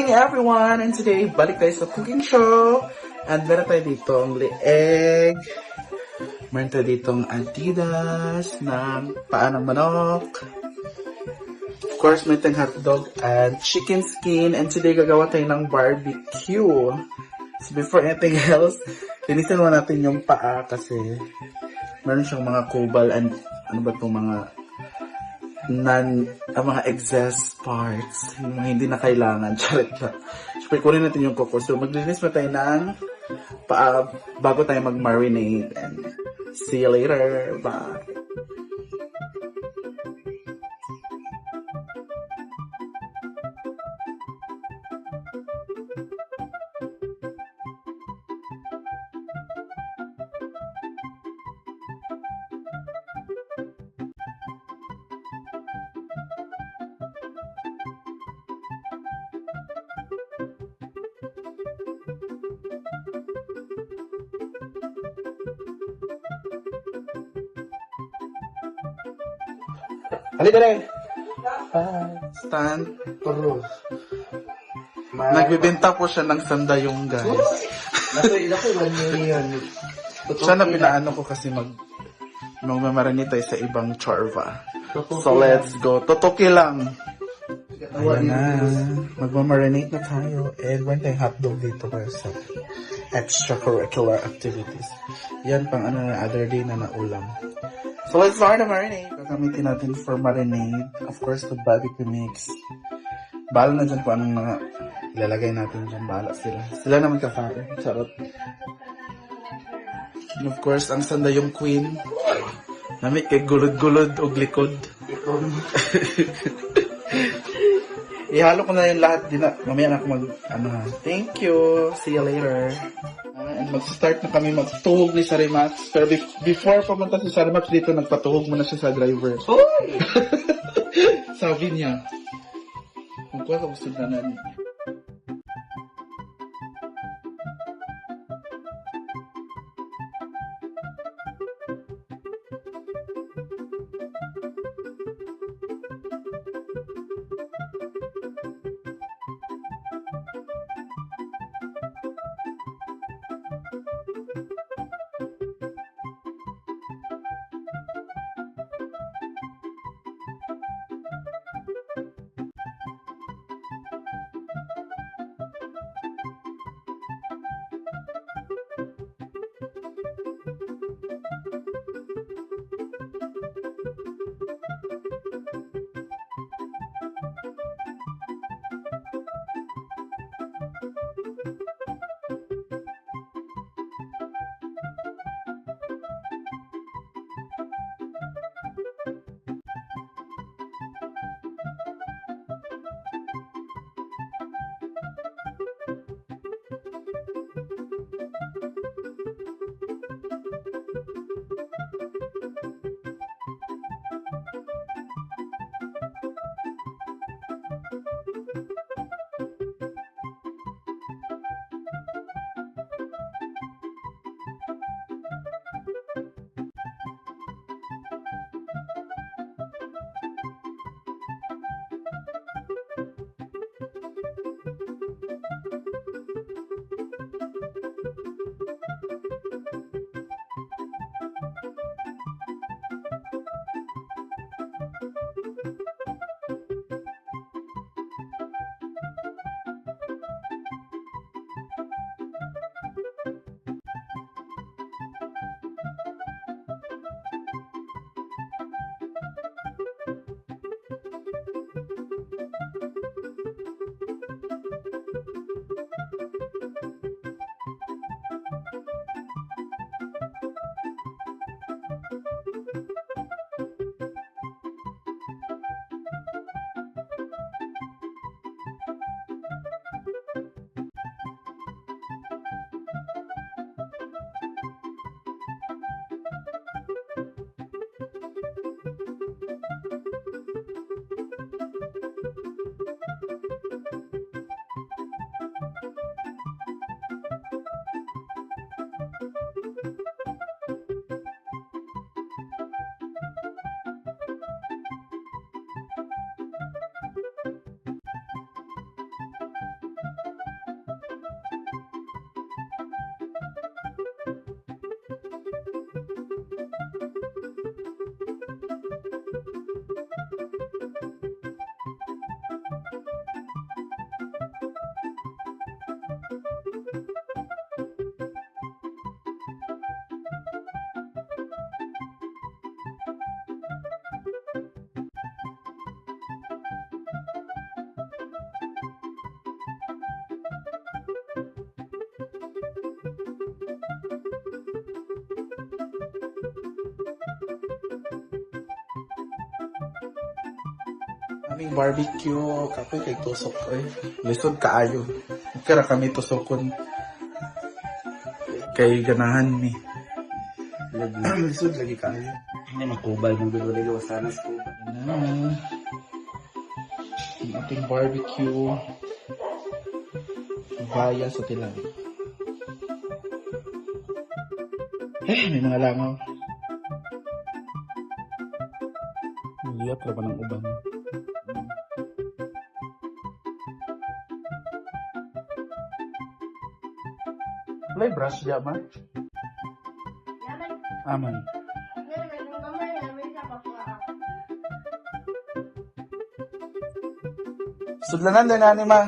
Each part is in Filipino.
morning everyone! And today, balik tayo sa cooking show. And meron tayo dito ang leeg. Meron tayo dito ang Adidas ng paa ng manok. Of course, may tayong hotdog and chicken skin. And today, gagawa tayo ng barbecue. So before anything else, linisin mo natin yung paa kasi meron siyang mga kubal and ano ba itong mga mga excess parts, yung mga hindi na kailangan. Charit lang. Siyempre, kunin natin yung kuko. So, maglinis pa tayo ng paa bago tayo mag-marinate. And see you later. Bye. Halika rin. Stand. Turun. Nagbibenta po siya ng sandayong, guys. Naku, 1 million. Siya na pinaano ko kasi magmamarinate tayo sa ibang chorva. So, let's go. Totoki lang. Ayan na. Magmamarinate na tayo. And meron tayong hotdog dito para sa extracurricular activities. Yan pang other day na naulam. So, let's start the marinade. Gagamitin natin for marinade. Of course, the barbecue mix. Bahala na dyan kung anong mga ilalagay natin dyan. Bahala sila. Sila naman kakain. Charot. And of course, ang sanda yung queen. Namit kay gulod-gulod o likod. Ihalo ko na yung lahat. Mamaya na ako thank you. See you later. And mag-start na kami magtuhog ni Sarimax. Pero before pumunta si Sarimax dito, nagpatuhog muna siya sa driver. Sabi niya, kung kuha ka gusto na namin. aming barbecue. Kapoy kay tusok eh. Lisod kaayo. Kaya kami tusokon. Kay ganahan ni. Lisod lagi kaayo. Hindi magkubal ng gulo sana sa kubal. Ang ating barbecue. Vaya sa tilang. May mga langaw. Liyap na ba ng ubang? May brush diya man? Aman. Sudlanan din na ma.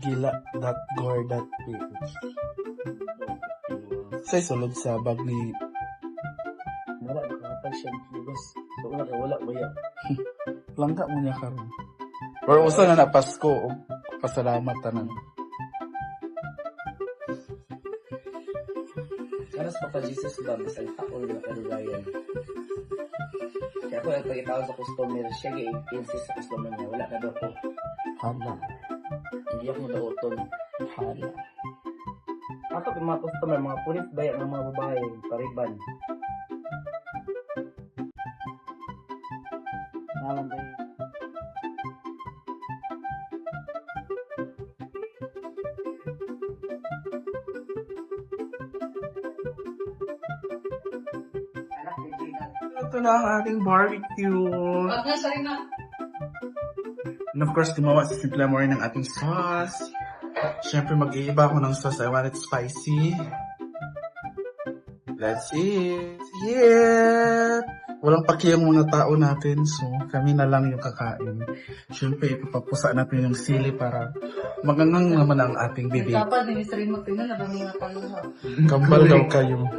Gila.gore.ph Say sulod sa bag ni Wala, nakapag siya ng kilos. So, wala, maya. langka mo niya karon. Or usa na na Pasko o pasalamat tanan. Kanas pa Jesus ba, bisang taon na kalugayan. Kaya ako, nagpagkitawag sa customer, siya insist sa customer niya, wala na daw po. Hala. Hindi ako nauton. Hala. Ato yung mga customer, mga pulis bayan ng mga babae, pariban. Nalang ba yun? Ito na ang ating barbecue. And of course, gumawa si Simple Amore ng ating sauce. Siyempre, mag-iiba ako ng sauce. I want it spicy. That's it. Yeah! Walang pakiyang mga tao natin. So, kami na lang yung kakain. Siyempre, ipapapusa natin yung sili para magangang naman ang ating bibig. Dapat din isa rin magtingnan na dami nga paluha. Kambal daw kayo.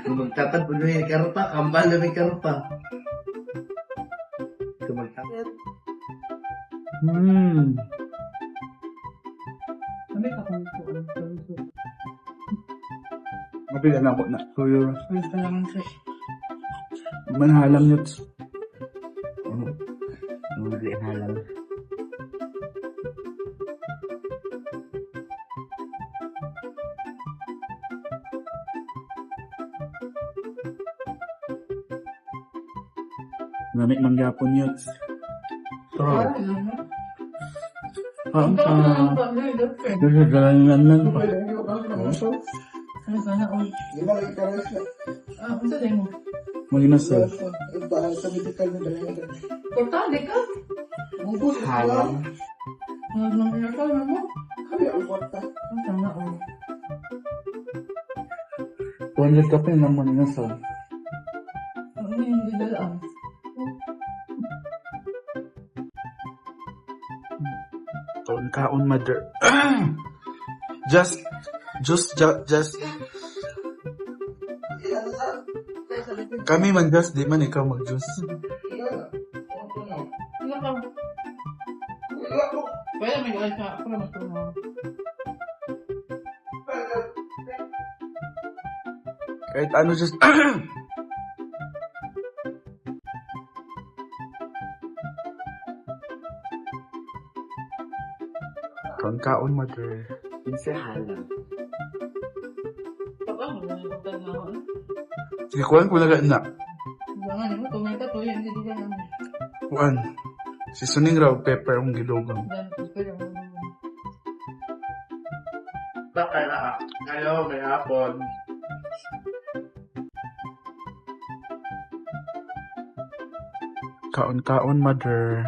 Magtatad po na yung karupa, kambal na may karupa. Kumagtatad. Kami kapag po ang paluha. Mabila na ako na. Kuya. Ayos ka naman siya. Manhalang yun. Muli na lang. Namit ng Japon yun. Parang lang. Ang Ang pagay, dapat. gagalangan lang pa. Ano sana, oy. Di ba lagi karoon siya? Ah, ano sa mo? Maginasal. Sa medical na dalayan. Portale ka? Bubos halang. Ano nang pinasal na mo? Kaya ang kwarta. Ano sana, oy. 200 ka pa yun ang maginasal. Ano yung hindi dalaan? Kaon mother. just. Kami mag-just, di man ikaw mag-just. Ano ka? Pwede may gawin ka. Ako na matulong. Kahit ano, just... Kaon mother. Minsan halang. Pag ako, nalagdag na ako. Sige, kuhan ko na na. Jangan, mo, tumay ka, tuloy, hindi di ka namin. Kuhan. Si Suning raw, pepper ang gilugang. Dan, pwede mo naman. Baka na. Hello, may hapon. Kaon-kaon, mother.